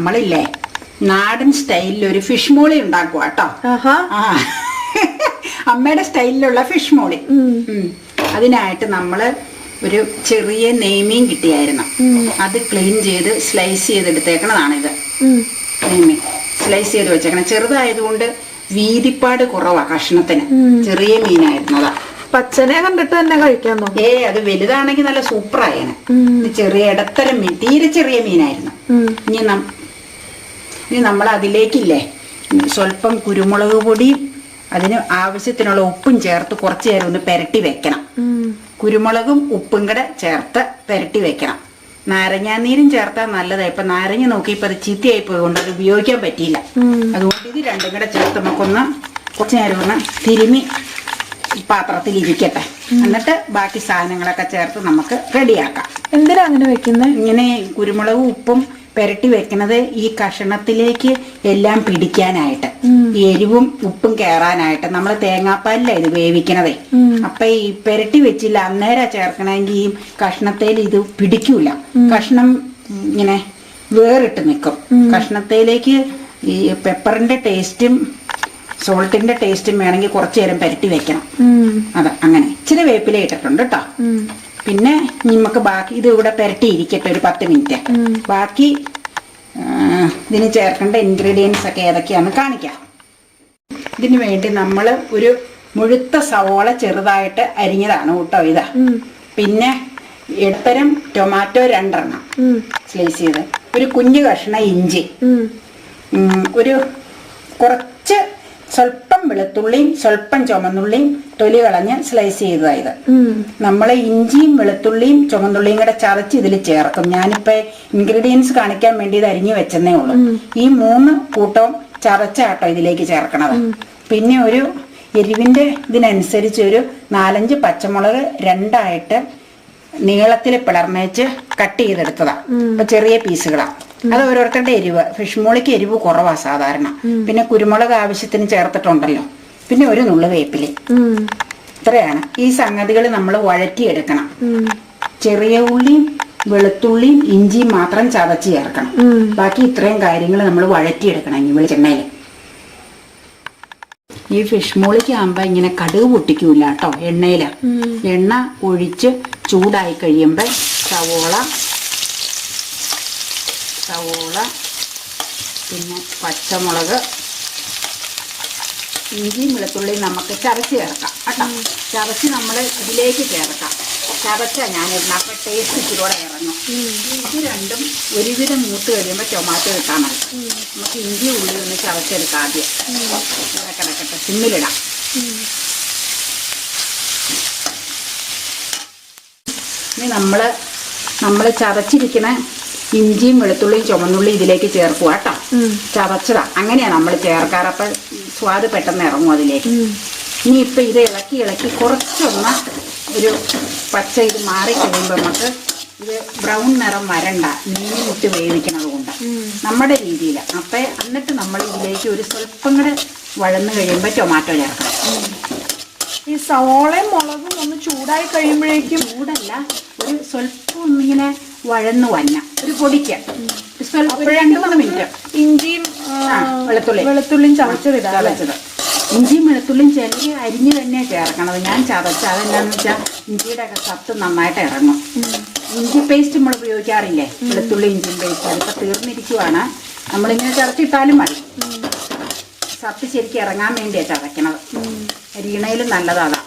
നമ്മളില്ലേ നാടൻ സ്റ്റൈലിൽ ഒരു ഫിഷ് മോളി ഉണ്ടാക്കുക കേട്ടോ. അമ്മയുടെ സ്റ്റൈലിലുള്ള ഫിഷ് മോളി. അതിനായിട്ട് നമ്മള് ഒരു ചെറിയ നെയ്മീൻ കിട്ടിയായിരുന്നു. അത് ക്ലീൻ ചെയ്ത് സ്ലൈസ് ചെയ്തെടുത്തേക്കണതാണിത്. നെയ്മീൻ സ്ലൈസ് ചെയ്ത് വെച്ചേക്കണം. ചെറുതായതുകൊണ്ട് വീതിപ്പാട് കുറവാ കഷ്ണത്തിന്. ചെറിയ മീനായിരുന്നതാ. പച്ചനെ കണ്ടിട്ട് തന്നെ കഴിക്കാൻ തോന്നും. അത് വലുതാണെങ്കിൽ നല്ല സൂപ്പറായേനെ. ചെറിയ ഇടത്തരം മീൻ, തീരെ ചെറിയ മീനായിരുന്നു. ഇനി നമ്മൾ അതിലേക്കില്ലേ സ്വല്പം കുരുമുളക് പൊടിയും അതിന് ആവശ്യത്തിനുള്ള ഉപ്പും ചേർത്ത് കുറച്ചു നേരം ഒന്ന് പെരട്ടി വെക്കണം. കുരുമുളകും ഉപ്പും കൂടെ ചേർത്ത് പെരട്ടി വെക്കണം. നാരങ്ങാനീരും ചേർത്താൽ നല്ലതായി. ഇപ്പൊ നാരങ്ങ നോക്കിയപ്പോ അത് ചീത്തയായി പോയതുകൊണ്ട് അത് ഉപയോഗിക്കാൻ പറ്റിയില്ല. അതുകൊണ്ട് ഇത് രണ്ടും കൂടെ ചേർത്ത് നമുക്കൊന്ന് കുറച്ചു നേരം ഒന്ന് തിരുമി പാത്രത്തിൽ ഇരിക്കട്ടെ. എന്നിട്ട് ബാക്കി സാധനങ്ങളൊക്കെ ചേർത്ത് നമുക്ക് റെഡിയാക്കാം. എന്തിനാ അങ്ങനെ വെക്കുന്നത്? ഇങ്ങനെ കുരുമുളകും ഉപ്പും പെരട്ടി വെക്കുന്നത് ഈ കഷണത്തിലേക്ക് എല്ലാം പിടിക്കാനായിട്ട്, എരിവും ഉപ്പും കയറാനായിട്ട്. നമ്മൾ തേങ്ങാപ്പാലില്ല ഇത് വേവിക്കണതേ. അപ്പൊ ഈ പെരട്ടി വെച്ചില്ല അന്നേരം ചേർക്കണമെങ്കിൽ ഈ കഷ്ണത്തേൽ ഇത് പിടിക്കൂല. കഷ്ണം ഇങ്ങനെ വേറിട്ട് നിൽക്കും. കഷ്ണത്തേലേക്ക് ഈ പെപ്പറിന്റെ ടേസ്റ്റും സോൾട്ടിന്റെ ടേസ്റ്റും വേണമെങ്കിൽ കുറച്ചു നേരം പെരട്ടി വെക്കണം. അങ്ങനെ ഇച്ചിരി വേപ്പില ഇട്ടിട്ടുണ്ട് കേട്ടോ. പിന്നെ നമുക്ക് ബാക്കി ഇത് ഇവിടെ പെരട്ടി ഇരിക്കട്ടെ ഒരു 10 മിനിറ്റ്. ബാക്കി ഇതിന് ചേർക്കേണ്ട ഇൻഗ്രീഡിയൻസ് ഒക്കെ ഏതൊക്കെയാണെന്ന് കാണിക്കാം. ഇതിനു വേണ്ടി നമ്മൾ ഒരു മുഴുത്ത സവോള ചെറുതായിട്ട് അരിഞ്ഞതാണ് കേട്ടോ ഇതാ. പിന്നെ ഇടത്തരം ടൊമാറ്റോ 2 എണ്ണം സ്ലൈസ് ചെയ്ത്, ഒരു കുഞ്ഞു കഷ്ണം ഇഞ്ചി, ഒരു കുറച്ച് സ്വല്പം വെളുത്തുള്ളിയും സ്വല്പം ചുമന്നുള്ളിയും തൊലി കളഞ്ഞ് സ്ലൈസ് ചെയ്തതായത്. നമ്മൾ ഇഞ്ചിയും വെളുത്തുള്ളിയും ചുമന്നുള്ളിയും കൂടെ ചതച്ച് ഇതിൽ ചേർക്കും. ഞാനിപ്പോ ഇൻഗ്രീഡിയൻസ് കാണിക്കാൻ വേണ്ടി ഇത് അരിഞ്ഞു വെച്ചെന്നേ ഉള്ളൂ. ഈ 3 കൂട്ടവും ചതച്ചാട്ടോ ഇതിലേക്ക് ചേർക്കണത്. പിന്നെ ഒരു എരിവിന്റെ ഇതിനനുസരിച്ച് ഒരു 4-5 പച്ചമുളക് 2ആയിട്ട് നീളത്തിൽ പിളർന്നേച്ച് കട്ട് ചെയ്തെടുത്തതാ. അപ്പൊ ചെറിയ പീസുകളാ. അത് ഓരോരുത്തരുടെ എരിവ്. ഫിഷ് മോളിക്ക് എരിവ് കുറവാ സാധാരണ. പിന്നെ കുരുമുളക് ആവശ്യത്തിന് ചേർത്തിട്ടുണ്ടല്ലോ. പിന്നെ ഒരു നുള്ളു വേപ്പില. ഇത്രയാണ്. ഈ സംഗതികൾ നമ്മൾ വഴറ്റിയെടുക്കണം. ചെറിയ ഉള്ളിയും വെളുത്തുള്ളിയും ഇഞ്ചിയും മാത്രം ചതച്ച് ചേർക്കണം. ബാക്കി ഇത്രയും കാര്യങ്ങൾ നമ്മൾ വഴറ്റിയെടുക്കണം ഈ വെളിച്ചെണ്ണയിൽ. ഈ ഫിഷ് മോളിക്ക് ആകുമ്പോ ഇങ്ങനെ കടുക് പൊട്ടിക്കൂല കേട്ടോ എണ്ണയില്. എണ്ണ ഒഴിച്ച് ചൂടായി കഴിയുമ്പോ സവോള, പിന്നെ പച്ചമുളക്, ഇഞ്ചിയും വെളുത്തുള്ളിയും നമുക്ക് ചതച്ച് ചേർക്കാം കേട്ടോ. ചതച്ച് നമ്മൾ ഇതിലേക്ക് ചേർക്കാം. ചതച്ചാ ഞാനിരുന്ന അപ്പൊ ടേസ്റ്റ് ഇച്ചിരൂടെ ഇറങ്ങും. ഇത് രണ്ടും ഒരുവിധം മൂത്ത് കഴിയുമ്പോൾ ടൊമാറ്റോ ഇട്ടാൽ മതി. നമുക്ക് ഇഞ്ചി ഉള്ളി ഒന്ന് ചതച്ചെടുക്കാം. ആദ്യം കിടക്കട്ടെ, സിമ്മിലിടാം. ഇനി നമ്മൾ ചതച്ചിരിക്കുന്ന ഇഞ്ചിയും വെളുത്തുള്ളിയും ചുമന്നുള്ളി ഇതിലേക്ക് ചേർക്കുക കേട്ടോ. ചതച്ചതാ, അങ്ങനെയാ നമ്മൾ ചേർക്കാറ്. അപ്പൊ സ്വാദ് പെട്ടെന്ന് ഇറങ്ങും അതിലേക്ക്. ഇനി ഇപ്പൊ ഇത് ഇളക്കി കുറച്ചൊന്ന് ഒരു പച്ച ഇത് മാറി കഴിയുമ്പോൾ നമുക്ക് ഇത് ബ്രൗൺ നിറം വരണ്ട. മീനിട്ട് വേവിക്കണത് കൊണ്ട് നമ്മുടെ രീതിയിൽ. അപ്പൊ എന്നിട്ട് നമ്മൾ ഇതിലേക്ക് ഒരു സ്വല്പം കൂടെ വഴന്ന് കഴിയുമ്പോൾ ടൊമാറ്റോ ചേർക്കണം. ഈ സവോളയും മുളകും ഒന്ന് ചൂടായി കഴിയുമ്പോഴേക്കും, ചൂടല്ല, ഒരു സ്വല്പം ഒന്നിങ്ങനെ വഴന്ന് വന്ന ഒരു പൊടിക്ക് 2-3 മിനിറ്റ് ഇഞ്ചിയും വെളുത്തുള്ളിയും ചതച്ചത്. ഇഞ്ചിയും വെളുത്തുള്ളിയും ചിലര് അരിഞ്ഞ് തന്നെ ചേർക്കണത്. ഞാൻ ചതച്ച അതെന്താന്ന് വെച്ചാൽ ഇഞ്ചിയുടെ ഒക്കെ സത്ത് നന്നായിട്ട് ഇറങ്ങും. ഇഞ്ചി പേസ്റ്റ് നമ്മൾ ഉപയോഗിക്കാറില്ലേ, വെളുത്തുള്ളി ഇഞ്ചി പേസ്റ്റ്. അതിപ്പോൾ തീർന്നിരിക്കുവാണ്. നമ്മളിങ്ങനെ ചതച്ചിട്ടാലും മതി. സത്ത് ശരിക്കും ഇറങ്ങാൻ വേണ്ടിയാണ് ചതയ്ക്കണത്. അരിയണയിലും നല്ലതാണ്.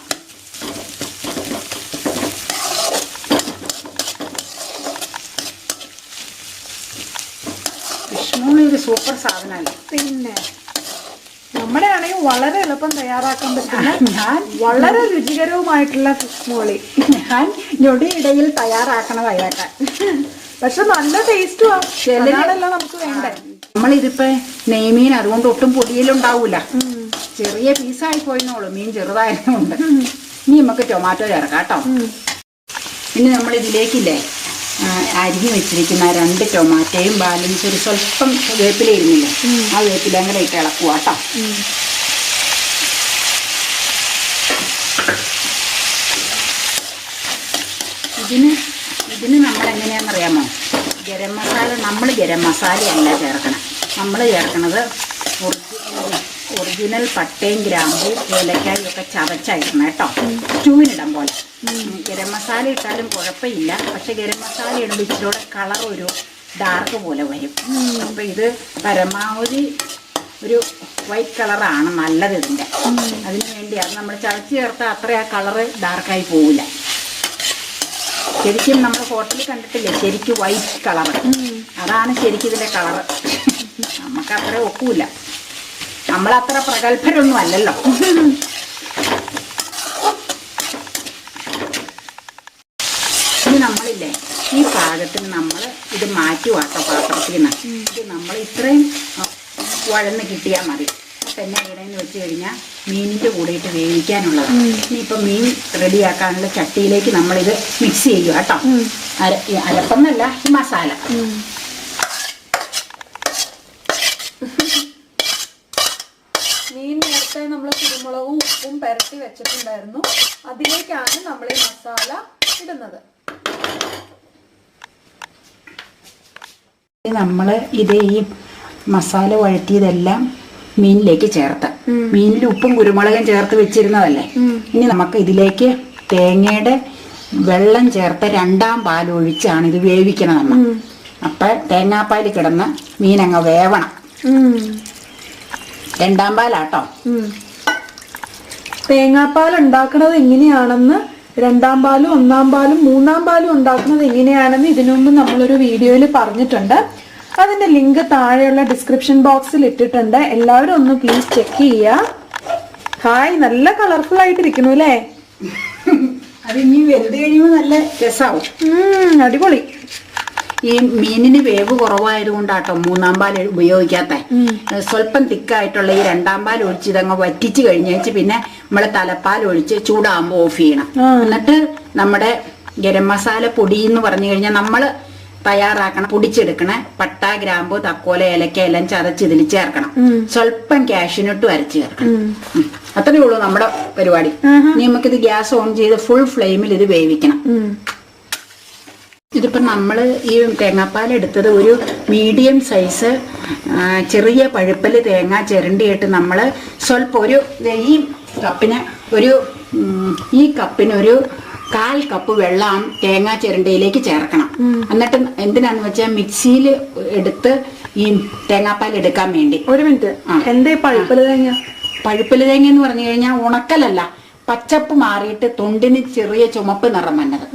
ഫിഷ് മോളി ഒരു സൂപ്പർ സാധനമല്ലേ. പിന്നെ നമ്മുടെ ആണെങ്കിൽ വളരെ എളുപ്പം തയ്യാറാക്കാൻ പറ്റുന്ന വളരെ രുചികരവുമായിട്ടുള്ള ഫിഷ് മോളി ഞാൻ ഞൊടിയിടയിൽ തയ്യാറാക്കണതായിട്ടാ. പക്ഷെ നല്ല ടേസ്റ്റും ആണല്ലോ നമുക്ക് വേണ്ടേ. നമ്മളിതിപ്പോ നെയ്മീൻ അതുകൊണ്ട് ഒട്ടും പൊടിയിലുണ്ടാവൂല. ചെറിയ പീസായി പോയിന്നോളൂ. മീൻ ചെറുതായതുകൊണ്ട്. ഇനി നമുക്ക് ടൊമാറ്റോ ചേർക്കാം കേട്ടോ. ഇനി നമ്മൾ ഇതിലേക്കില്ലേ അരിഞ്ഞു വെച്ചിരിക്കുന്ന 2 ടൊമാറ്റോയും ബാലൻസ് ഒരു സ്വല്പം വേപ്പില ഇരുന്നില്ലേ, ആ വേപ്പില അങ്ങനെ ഇട്ട് ഇളക്കുക കേട്ടോ. ഇതിന് നമ്മൾ എങ്ങനെയാണെന്നറിയാമോ, ഗരം മസാല നമ്മൾ ഗരം മസാലയല്ല ചേർക്കണം. നമ്മൾ ചേർക്കണത് ഒറിജിനൽ പട്ടയും ഗ്രാമ്പും ഏലക്കായും ഒക്കെ ചതച്ചായിരുന്നു കേട്ടോ, സ്റ്റൂവിനിടാൻ പോലെ. ഗരം മസാല ഇട്ടാലും കുഴപ്പമില്ല, പക്ഷെ ഗരം മസാല ഇടുമ്പോൾ ഇച്ചിലൂടെ കളർ ഒരു ഡാർക്ക് പോലെ വരും. അപ്പം ഇത് പരമാവധി ഒരു വൈറ്റ് കളറാണ് നല്ലത് ഇതിൻ്റെ. അതിന് വേണ്ടി അത് നമ്മൾ ചതച്ച് ചേർത്താൽ അത്ര ആ കളറ് ഡാർക്കായി പോവില്ല. ശരിക്കും നമ്മൾ ഹോട്ടലിൽ കണ്ടിട്ടില്ലേ ശരിക്കും വൈറ്റ് കളർ, അതാണ് ശരിക്കും ഇതിൻ്റെ കളറ്. നമുക്ക് അത്ര ഒക്കൂല, നമ്മളത്ര പ്രഗത്ഭരൊന്നും അല്ലല്ലോ. ഇനി നമ്മളില്ലേ ഈ പാകത്തിന് നമ്മൾ ഇത് മാറ്റുവാട്ടോ പാത്രത്തിൽ നിന്ന്. ഇത് നമ്മൾ ഇത്രയും വഴന്ന് കിട്ടിയാൽ മതി. അപ്പം എന്നാ ചെയ്യണമെന്ന് വെച്ച് കഴിഞ്ഞാൽ മീനിൻ്റെ കൂടെയിട്ട് വേവിക്കാനുള്ളത്. ഇനിയിപ്പോൾ മീൻ റെഡിയാക്കാനുള്ള ചട്ടിയിലേക്ക് നമ്മളിത് മിക്സ് ചെയ്യുക കേട്ടോ. അരപ്പൊന്നല്ല, ഈ മസാല. മീൻ നേരത്തെ നമ്മൾ കുരുമുളകും ഉപ്പും പുരട്ടി വെച്ചിട്ടുണ്ടായിരുന്നു, അതിലേക്കാണ് നമ്മൾ ഈ മസാല ഇടുന്നത്. നമ്മൾ ഇത് ഈ മസാല വഴറ്റിയതെല്ലാം മീനിലേക്ക് ചേർത്ത്, മീനിൽ ഉപ്പും കുരുമുളകും ചേർത്ത് വെച്ചിരുന്നതല്ലേ. ഇനി നമുക്ക് ഇതിലേക്ക് തേങ്ങയുടെ വെള്ളം ചേർത്ത് 2ാം പാൽ ഒഴിച്ചാണ് ഇത് വേവിക്കണം നമ്മൾ. അപ്പം തേങ്ങാപ്പാൽ കിടന്ന് മീനങ്ങ് വേവണം. 2ാം പാലാട്ടോ. തേങ്ങാപ്പാൽ ഉണ്ടാക്കുന്നത് എങ്ങനെയാണെന്ന്, 2ാം പാലും 1ാം പാലും 3ാം പാലും ഉണ്ടാക്കുന്നത് എങ്ങനെയാണെന്ന് ഇതിനു മുമ്പ് നമ്മളൊരു വീഡിയോയിൽ പറഞ്ഞിട്ടുണ്ട്. അതിന്റെ ലിങ്ക് താഴെയുള്ള ഡിസ്ക്രിപ്ഷൻ ബോക്സിൽ ഇട്ടിട്ടുണ്ട്. എല്ലാവരും ഒന്ന് പ്ലീസ് ചെക്ക് ചെയ്യുക. ഹായ്, നല്ല കളർഫുൾ ആയിട്ടിരിക്കുന്നു അല്ലേ? അത് ഇനി വെന്ത് കഴിയുമ്പോൾ നല്ല രസമാവും. അടിപൊളി. ഈ മീനിന് വേവ് കുറവായതുകൊണ്ടാട്ടോ 3ാം പാൽ ഉപയോഗിക്കാത്ത. സ്വല്പം തിക്കായിട്ടുള്ള ഈ 2ാം പാൽ ഒഴിച്ച് ഇതങ്ങ് വറ്റിച്ച് കഴിഞ്ഞേച്ച് പിന്നെ നമ്മൾ തലപ്പാൽ ഒഴിച്ച് ചൂടാകുമ്പോൾ ഓഫ് ചെയ്യണം. എന്നിട്ട് നമ്മുടെ ഗരം മസാല പൊടി എന്ന് പറഞ്ഞു കഴിഞ്ഞാൽ നമ്മൾ തയ്യാറാക്കണം, പൊടിച്ചെടുക്കണ പട്ട ഗ്രാമ്പു തക്കോല ഏലക്ക എല്ലാം ചതച്ച് ഇതിൽ ചേർക്കണം. സ്വല്പം കാഷ്യൂനട്ടും അരച്ച് ചേർക്കണം. അത്രയേ ഉള്ളൂ നമ്മുടെ പരിപാടി. ഇനി നമുക്കിത് ഗ്യാസ് ഓൺ ചെയ്ത് ഫുൾ ഫ്ലെയിമിൽ ഇത് വേവിക്കണം. ഇതിപ്പോൾ നമ്മൾ ഈ തേങ്ങാപ്പാൽ എടുത്തത് ഒരു മീഡിയം സൈസ് ചെറിയ പഴുപ്പൽ തേങ്ങ ചിരണ്ടിയിട്ട് നമ്മൾ സ്വല്പം ഒരു ഈ കപ്പിനൊരു 1/4 കപ്പ് വെള്ളം തേങ്ങ ചിരണ്ടയിലേക്ക് ചേർക്കണം. എന്നിട്ട് എന്തിനാന്ന് വെച്ചാൽ മിക്സിയിൽ എടുത്ത് ഈ തേങ്ങാപ്പാൽ എടുക്കാൻ വേണ്ടി. ഒരു മിനിറ്റ്, എന്തേ പഴുപ്പല് തേങ്ങ? പഴുപ്പല് തേങ്ങ എന്ന് പറഞ്ഞു കഴിഞ്ഞാൽ ഉണക്കലല്ല, പച്ചപ്പ് മാറിയിട്ട് തൊണ്ടിന് ചെറിയ ചുമപ്പ് നിറം വന്നത്.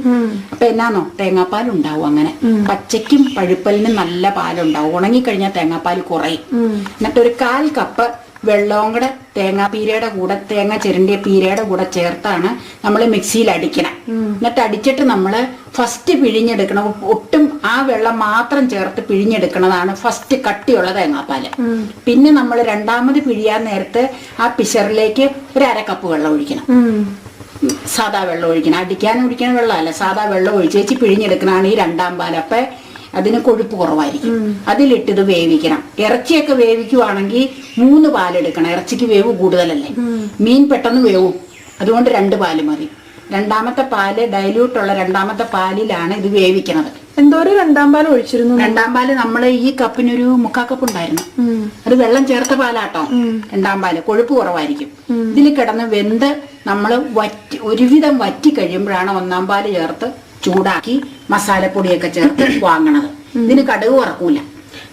അപ്പൊ എന്നാന്നോ തേങ്ങാപ്പാൽ ഉണ്ടാവും. അങ്ങനെ പച്ചയ്ക്കും പഴുപ്പലിനും നല്ല പാലുണ്ടാവും. ഉണങ്ങിക്കഴിഞ്ഞാൽ തേങ്ങാപ്പാൽ കുറയും. എന്നിട്ട് ഒരു 1/4 കപ്പ് വെള്ളവും കൂടെ തേങ്ങ ചിരണ്ടിയ പീരയുടെ കൂടെ ചേർത്താണ് നമ്മൾ മിക്സിയിൽ അടിക്കണം. എന്നിട്ട് അടിച്ചിട്ട് നമ്മൾ ഫസ്റ്റ് പിഴിഞ്ഞെടുക്കണം. ഒട്ടും ആ വെള്ളം മാത്രം ചേർത്ത് പിഴിഞ്ഞെടുക്കണതാണ് ഫസ്റ്റ് കട്ടിയുള്ള തേങ്ങാപ്പാല്. പിന്നെ നമ്മൾ 2ാമത് പിഴിയാൻ നേരത്ത് ആ പിശറിലേക്ക് ഒരു 1/2 കപ്പ് വെള്ളം ഒഴിക്കണം. സാധാ വെള്ളം ഒഴിക്കണം, ഒഴിക്കണ വെള്ളമല്ല, സാധാ വെള്ളം ഒഴിച്ച് പിഴിഞ്ഞെടുക്കണതാണ് ഈ 2ാം പാൽ. അപ്പൊ അതിന് കൊഴുപ്പ് കുറവായിരിക്കും. അതിലിട്ടിത് വേവിക്കണം. ഇറച്ചിയൊക്കെ വേവിക്കുവാണെങ്കിൽ 3 പാലെടുക്കണം. ഇറച്ചിക്ക് വേവ് കൂടുതലല്ലേ, മീൻ പെട്ടെന്ന് വേവും. അതുകൊണ്ട് 2 പാല് മതി. 2ാമത്തെ പാല് ഡൈല്യൂട്ടുള്ള 2ാമത്തെ പാലിലാണ് ഇത് വേവിക്കണത്. എന്തോരം 2ാം പാൽ ഒഴിച്ചിരുന്നു? 2ാം പാല് നമ്മൾ ഈ കപ്പിനൊരു 3/4 കപ്പ് ഉണ്ടായിരുന്നു. അത് വെള്ളം ചേർത്ത പാലാട്ടോ 2ാം പാല്. കൊഴുപ്പ് കുറവായിരിക്കും. ഇതിൽ കിടന്ന് വെന്ത് നമ്മൾ ഒരുവിധം വറ്റി കഴിയുമ്പോഴാണ് 1ാം പാല് ചേർത്ത് ചൂടാക്കി മസാലപ്പൊടിയൊക്കെ ചേർത്ത് വാങ്ങണത്. ഇതിന് കടുക് വറക്കൂല.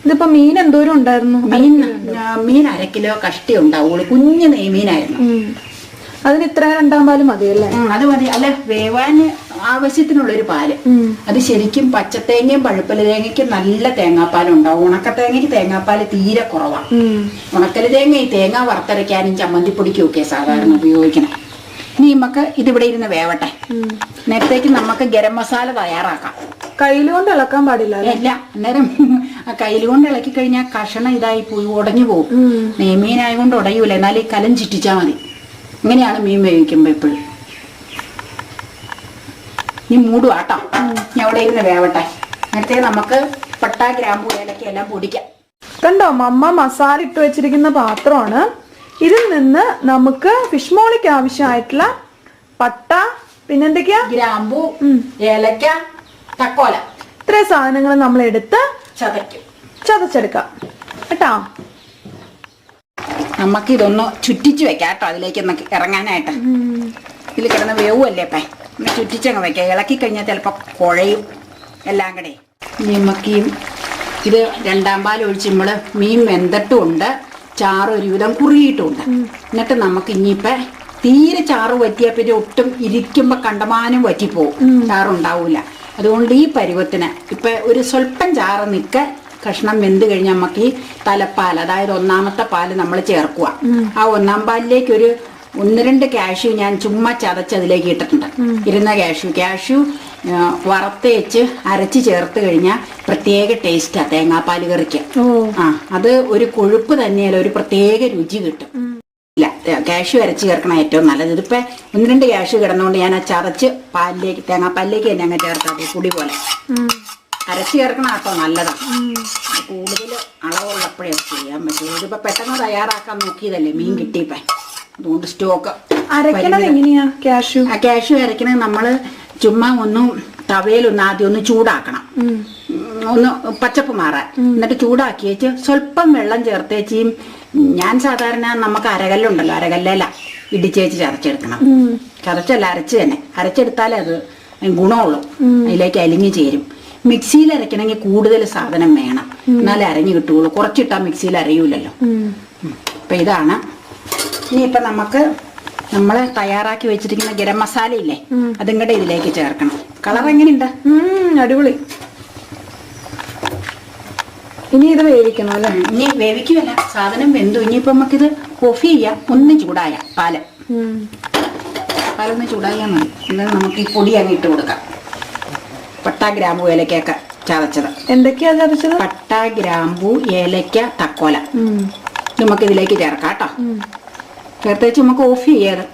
ഇതിപ്പോ മീൻ എന്തോരം ഉണ്ടായിരുന്നു? മീൻ 1/2 കിലോ കഷ്ടി ഉണ്ടാവുള്ളൂ. കുഞ്ഞു നെയ്മീനായിരുന്നു. അതിന് ഇത്ര 2ാം പാല് മതിയല്ലേ? അത് മതി. അല്ല, വേവാൻ ആവശ്യത്തിനുള്ളൊരു പാല്. അത് ശരിക്കും പച്ചത്തേങ്ങയും പഴുപ്പല് തേങ്ങയ്ക്കും നല്ല തേങ്ങാപ്പാലുണ്ടാവും. ഉണക്കത്തേങ്ങയ്ക്ക് തേങ്ങാപ്പാല് തീരെ കുറവാണ്. ഉണക്കല് തേങ്ങ ഈ തേങ്ങ വറുത്തരയ്ക്കാനും ചമ്മന്തിപ്പൊടിക്കും ഒക്കെ സാധാരണ ഉപയോഗിക്കണം. ഇനി നമുക്ക് ഇതിവിടെ ഇരുന്ന് വേവട്ടെ. നേരത്തേക്ക് നമുക്ക് ഗരം മസാല തയ്യാറാക്കാം. കയ്യിലുകൊണ്ട് ഇളക്കാൻ പാടില്ല? ഇല്ല, അന്നേരം കയ്യിലുകൊണ്ട് ഇളക്കി കഴിഞ്ഞാൽ കഷണം ഇതായി പോയി ഉടഞ്ഞു പോകും. നെയ്മീനായതുകൊണ്ട് ഉടയൂല, എന്നാലും ഈ കലം ചിറ്റിച്ചാൽ മതി. ഇങ്ങനെയാണ് മീൻ വേവിക്കുമ്പോ എപ്പോഴും. ഇനി മൂടുവാട്ടോ. ഞാൻ അവിടെ ഇരുന്ന് വേവട്ടെ. നേരത്തെ നമുക്ക് പട്ട ഗ്രാമ്പു ഏലക്ക എല്ലാം പൊടിക്കാം. കണ്ടോ, മമ്മ മസാല ഇട്ട് വെച്ചിരിക്കുന്ന പാത്രമാണ്. ഇതിൽ നിന്ന് നമുക്ക് ഫിഷ് മോളിക്ക് ആവശ്യമായിട്ടുള്ള പട്ട, പിന്നെന്തൊക്കെയാ, ഗ്രാമ്പു, ഏലക്ക, തക്കോല ഇത്രയും സാധനങ്ങൾ നമ്മൾ എടുത്ത് ചതച്ചെടുക്കാം കേട്ടോ. നമുക്ക് ഇതൊന്ന് ചുറ്റിച്ച് വെക്കാം കേട്ടോ, അതിലേക്ക് ഇറങ്ങാനായിട്ട്. ഇതിൽ കിടന്ന് വേവുമല്ലേ അപ്പം, ഒന്ന് ചുറ്റിച്ചങ്ങ് വെക്കാം. ഇളക്കി കഴിഞ്ഞാൽ ചിലപ്പോൾ കുഴയും എല്ലാം കൂടെ. നമുക്ക് ഇത് രണ്ടാം പാൽ ഒഴിച്ച് നമ്മൾ മീൻ വെന്തിട്ടുമുണ്ട്, ചാറ് ഒരുവിധം കുറുകിയിട്ടുമുണ്ട്. എന്നിട്ട് നമുക്ക് ഇനിയിപ്പം തീരെ ചാറ് വറ്റിയാൽ പിന്നെ ഒട്ടും ഇരിക്കുമ്പോൾ കണ്ടമാനം വറ്റിപ്പോവും, ചാറുണ്ടാവില്ല. അതുകൊണ്ട് ഈ പരുവത്തിന് ഇപ്പം ഒരു സ്വല്പം ചാറ് നിൽക്കുക. കഷ്ണം വെന്ത് കഴിഞ്ഞാൽ നമുക്ക് ഈ തലപ്പാൽ, അതായത് ഒന്നാമത്തെ പാല് നമ്മൾ ചേർക്കുക. ആ ഒന്നാം പാലിലേക്ക് ഒരു 1-2 കാഷ്യൂ ഞാൻ ചുമ്മാ ചതച്ചതിലേക്ക് ഇട്ടിട്ടുണ്ട്. ഇരുന്ന കാഷ്യൂ വറുത്ത് വെച്ച് അരച്ച് ചേർത്ത് കഴിഞ്ഞാൽ പ്രത്യേക ടേസ്റ്റാ തേങ്ങാപ്പാൽ കറിക്ക്. അത് ഒരു കൊഴുപ്പ് തന്നെയല്ല, ഒരു പ്രത്യേക രുചി കിട്ടും. ഇല്ല, കാഷ്യൂ അരച്ച് ചേർക്കണം ഏറ്റവും നല്ലത്. ഇതിപ്പോ 1-2 കാഷ്യൂ കിടന്നുകൊണ്ട് ഞാൻ ആ ചതച്ച് പാലിലേക്ക്, തേങ്ങാപ്പാലിലേക്ക് തന്നെ അങ്ങ് ചേർത്താൽ പൊടി പോലെ അരച്ച് ചേർക്കണം കേട്ടോ, നല്ലതാണ്. കൂടുതൽ അളവുള്ളപ്പോഴേ ചെയ്യാൻ പറ്റുള്ളൂ. ഇതിപ്പോ പെട്ടെന്ന് തയ്യാറാക്കാൻ നോക്കിയതല്ലേ, മീൻ കിട്ടിയപ്പോ. അതുകൊണ്ട് സ്റ്റോക്ക് കാഷ്യൂ അരക്കണത് നമ്മള് ചുമ്മാ ഒന്ന് തവയിലൊന്ന് ആദ്യം ഒന്ന് ചൂടാക്കണം, ഒന്ന് പച്ചപ്പ് മാറാൻ. എന്നിട്ട് ചൂടാക്കി വെച്ച് സ്വല്പം വെള്ളം ചേർത്തേച്ച്, ഞാൻ സാധാരണ നമുക്ക് അരകല്ലുണ്ടല്ലോ, അരകല്ലേല ഇടിച്ചേച്ച് ചതച്ചെടുക്കണം. ചതച്ചല്ല, അരച്ച് തന്നെ അരച്ചെടുത്താലേ അത് ഗുണമുള്ളൂ, അതിലേക്ക് അലിഞ്ഞു ചേരും. മിക്സിയിൽ അരയ്ക്കണമെങ്കിൽ കൂടുതൽ സാധനം വേണം, എന്നാലേ അരഞ്ഞു കിട്ടുകയുള്ളൂ. കുറച്ചിട്ടാൽ മിക്സിയിൽ അരയൂലല്ലോ. അപ്പൊ ഇതാണ്. ഇനിയിപ്പൊ നമുക്ക് നമ്മൾ തയ്യാറാക്കി വെച്ചിരിക്കുന്ന ഗരം മസാല ഇല്ലേ, അതും കൂടെ ഇതിലേക്ക് ചേർക്കണം. കളർ എങ്ങനെയുണ്ട്? അടിപൊളി. ഇനി ഇത് വേവിക്കണം അല്ലേ? ഇനി വേവിക്കുമല്ല, സാധനം വെന്തു. ഇനിയിപ്പൊ നമുക്കിത് ഓഫ് ചെയ്യാം. ഒന്ന് ചൂടായ പാലൊന്ന് ചൂടായാൽ മതി. എന്നാൽ നമുക്ക് ഈ പൊടി അങ്ങ് ഇട്ട് കൊടുക്കാം. പട്ട, ഗ്രാമ്പു, ഏലക്കൊക്കെ ചതച്ചത്. എന്തൊക്കെയാ ചതച്ചത്? പട്ട, ഗ്രാമ്പു, ഏലക്ക, തക്കോല നമുക്ക് ഇതിലേക്ക് ചേർക്കാം കേട്ടോ. ചേർത്തേച്ച് നമുക്ക് ഓഫ് ചെയ്യാതെ.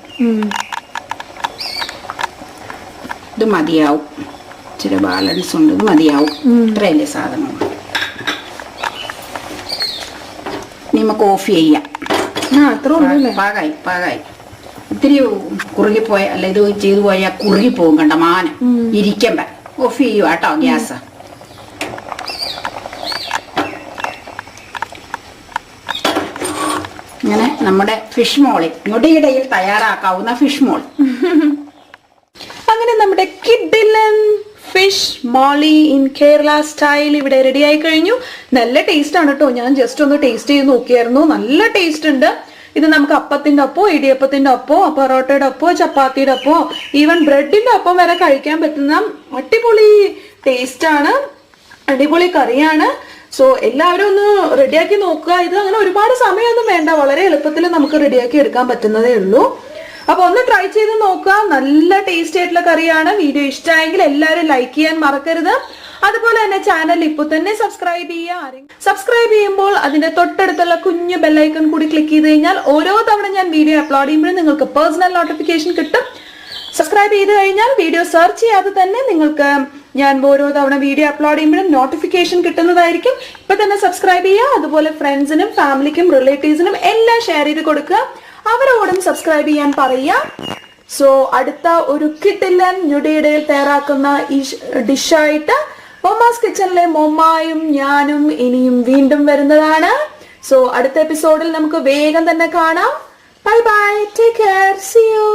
ഇത് മതിയാവും, ഇച്ചിരി ബാലൻസ് ഉണ്ട്, ഇത് മതിയാവും. ഇത്രയല്ലേ സാധനങ്ങൾ. ഇനി നമുക്ക് ഓഫ് ചെയ്യാം. പാകായി. ഇത്തിരി കുറുകിപ്പോയ, അല്ല ഇത് ചെയ്തു പോയാൽ കുറുകിപ്പോവും, കണ്ട മാനം ഇരിക്കണ്ട. ഓഫ് ചെയ്യുക കേട്ടോ ഗ്യാസ്. ഇങ്ങനെ നമ്മുടെ ഫിഷ് മോളി, ഞൊടിയിടയിൽ തയ്യാറാക്കാവുന്ന ഫിഷ് മോൾ. അങ്ങനെ നമ്മുടെ കിഡിലൻ fish molee in Kerala style ഇവിടെ റെഡി ആയി കഴിഞ്ഞു. നല്ല ടേസ്റ്റ് ആണ് കേട്ടോ. ഞാൻ ജസ്റ്റ് ഒന്ന് ടേസ്റ്റ് ചെയ്ത് നോക്കിയായിരുന്നു, നല്ല ടേസ്റ്റ് ഉണ്ട്. ഇത് നമുക്ക് അപ്പത്തിന്റെ ഒപ്പോ, ഇടിയപ്പത്തിന്റെ ഒപ്പോ, പൊറോട്ടയുടെ ഒപ്പോ, ചപ്പാത്തിയുടെ ഒപ്പോ, ഈവൻ ബ്രെഡിന്റെ ഒപ്പം വരെ കഴിക്കാൻ പറ്റുന്ന അടിപൊളി ടേസ്റ്റ് ആണ്, അടിപൊളി കറിയാണ്. സോ എല്ലാവരും ഒന്ന് റെഡിയാക്കി നോക്കുക. ഇത് അങ്ങനെ ഒരുപാട് സമയമൊന്നും വേണ്ട, വളരെ എളുപ്പത്തിൽ നമുക്ക് റെഡിയാക്കി എടുക്കാൻ പറ്റുന്നതേ ഉള്ളൂ. അപ്പൊ ഒന്ന് ട്രൈ ചെയ്ത് നോക്കുക. നല്ല ടേസ്റ്റി ആയിട്ടുള്ള കറിയാണ്. വീഡിയോ ഇഷ്ടമായെങ്കിൽ എല്ലാവരും ലൈക്ക് ചെയ്യാൻ മറക്കരുത്. അതുപോലെ തന്നെ ചാനൽ ഇപ്പോൾ തന്നെ സബ്സ്ക്രൈബ് ചെയ്യുക. സബ്സ്ക്രൈബ് ചെയ്യുമ്പോൾ അതിന്റെ തൊട്ടടുത്തുള്ള കുഞ്ഞു ബെല്ലൈക്കൺ കൂടി ക്ലിക്ക് ചെയ്ത് കഴിഞ്ഞാൽ ഓരോ തവണ ഞാൻ വീഡിയോ അപ്ലോഡ് ചെയ്യുമ്പോഴും നിങ്ങൾക്ക് പേഴ്സണൽ നോട്ടിഫിക്കേഷൻ കിട്ടും. സബ്സ്ക്രൈബ് ചെയ്ത് കഴിഞ്ഞാൽ വീഡിയോ സെർച്ച് ചെയ്യാതെ തന്നെ നിങ്ങൾക്ക് ഞാൻ ഓരോ തവണ വീഡിയോ അപ്ലോഡ് ചെയ്യുമ്പോഴും നോട്ടിഫിക്കേഷൻ കിട്ടുന്നതായിരിക്കും. ഇപ്പൊ തന്നെ സബ്സ്ക്രൈബ് ചെയ്യുക. അതുപോലെ ഫ്രണ്ട്സിനും ഫാമിലിക്കും റിലേറ്റീവ്സിനും എല്ലാം ഷെയർ ചെയ്ത് കൊടുക്കുക. അവരോടും സബ്സ്ക്രൈബ് ചെയ്യാൻ പറയുക. സോ അടുത്ത ഒരു കിഡിലൻ ഞൊടിയിടയിൽ തയ്യാറാക്കുന്ന ഈ ഡിഷായിട്ട് മൊമ്മാസ് കിച്ചണിലെ മൊമ്മായും ഞാനും ഇനിയും വീണ്ടും വരുന്നതാണ്. സോ അടുത്ത എപ്പിസോഡിൽ നമുക്ക് വേഗം തന്നെ കാണാം. Bye bye, take care, see U.